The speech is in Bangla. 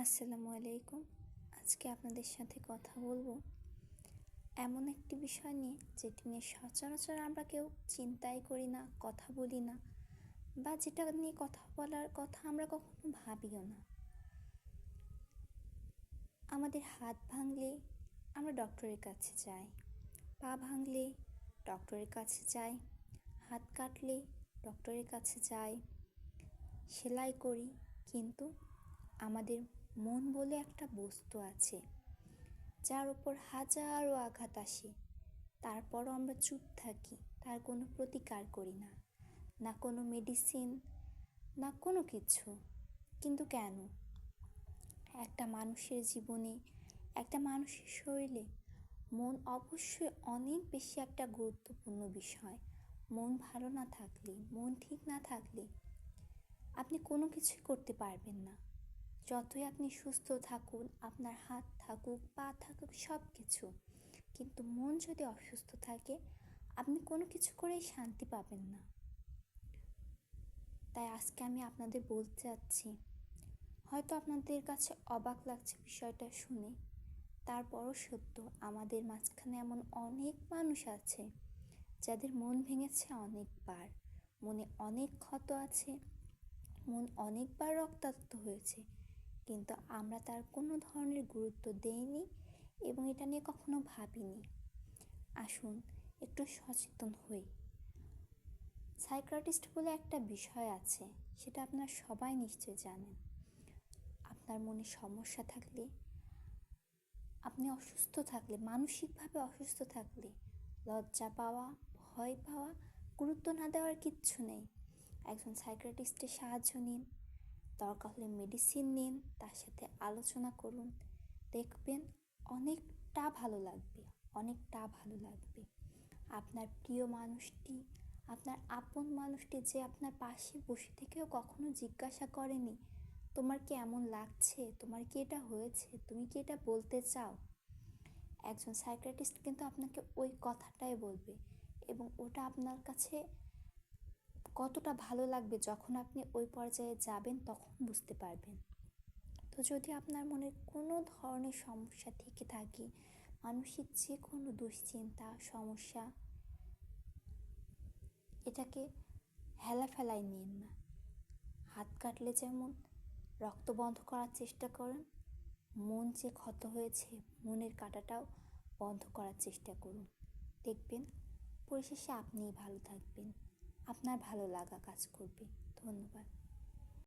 আসসালামু আলাইকুম। আজকে আপনাদের সাথে কথা বলবো এমন একটি বিষয় নিয়ে যেটি নিয়ে সচরাচর আমরা কেউ চিন্তাই করি না, কথা বলি না, বা যেটা নিয়ে কথা বলার কথা আমরা কখনো ভাবিও না। আমাদের হাত ভাঙলে আমরা ডক্টরের কাছে যাই, পা ভাঙলে ডক্টরের কাছে যাই, হাত কাটলে ডক্টরের কাছে যাই, সেলাই করি, কিন্তু আমাদের মন বলে একটা বস্তু আছে যার উপর হাজারো আঘাত আসে, তারপরও আমরা চুপ থাকি, তার কোনো প্রতিকার করি না, না কোনো মেডিসিন, না কোনো কিছু। কিন্তু কেন? একটা মানুষের জীবনে, একটা মানুষের শরীরে মন অবশ্যই অনেক বেশি একটা গুরুত্বপূর্ণ বিষয়। মন ভালো না থাকলে, মন ঠিক না থাকলে আপনি কোনো কিছুই করতে পারবেন না। যতই আপনি সুস্থ থাকুন, আপনার হাত থাকুক, পা থাকুক, সব কিছু, কিন্তু মন যদি অসুস্থ থাকে আপনি কোনো কিছু করেই শান্তি পাবেন না। তাই আজকে আমি আপনাদের বলতে চাচ্ছি, হয়তো আপনাদের কাছে অবাক লাগছে বিষয়টা শুনে, তারপরও সত্য, আমাদের মাঝখানে এমন অনেক মানুষ আছে যাদের মন ভেঙেছে অনেকবার, মনে অনেক ক্ষত আছে, মন অনেকবার রক্তাক্ত হয়েছে, কিন্তু আমরা তার কোনো ধরনের গুরুত্ব দেইনি এবং এটা নিয়ে কখনো ভাবিনি। আসুন একটু সচেতন হই। সাইকিয়াট্রিস্ট বলে একটা বিষয় আছে, সেটা আপনারা সবাই নিশ্চয় জানেন। আপনার মনে সমস্যা থাকলে, আপনি অসুস্থ থাকলে, মানসিকভাবে অসুস্থ থাকলে লজ্জা পাওয়া, ভয় পাওয়া, গুরুত্ব না দেওয়ার কিচ্ছু নেই। একজন সাইকিয়াট্রিস্টের সাহায্য নিন, দরকার হলে মেডিসিন নিন, তার সাথে আলোচনা করুন, দেখবেন অনেকটা ভালো লাগবে, অনেকটা ভালো লাগবে। আপনার প্রিয় মানুষটি, আপনার আপন মানুষটি যে আপনার পাশে বসে থেকেও কখনো জিজ্ঞাসা করেনি তোমার কি এমন লাগছে, তোমার কি এটা হয়েছে, তুমি কি এটা বলতে চাও, একজন সাইকিয়াট্রিস্ট কিন্তু আপনাকে ওই কথাটাই বলবে, এবং ওটা আপনার কাছে কতটা ভালো লাগবে যখন আপনি ওই পর্যায়ে যাবেন তখন বুঝতে পারবেন। তো যদি আপনার মনে কোনো ধরনের সমস্যা থেকে থাকে, মানসিক যে কোনো দুশ্চিন্তা, সমস্যা, এটাকে হেলাফেলায় নিন না। হাত কাটলে যেমন রক্ত বন্ধ করার চেষ্টা করেন, মন যে ক্ষত হয়েছে মনের কাঁটাটাও বন্ধ করার চেষ্টা করুন। দেখবেন পরিশেষে আপনিই ভালো থাকবেন, আপনার ভালো লাগা কাজ করবে। ধন্যবাদ।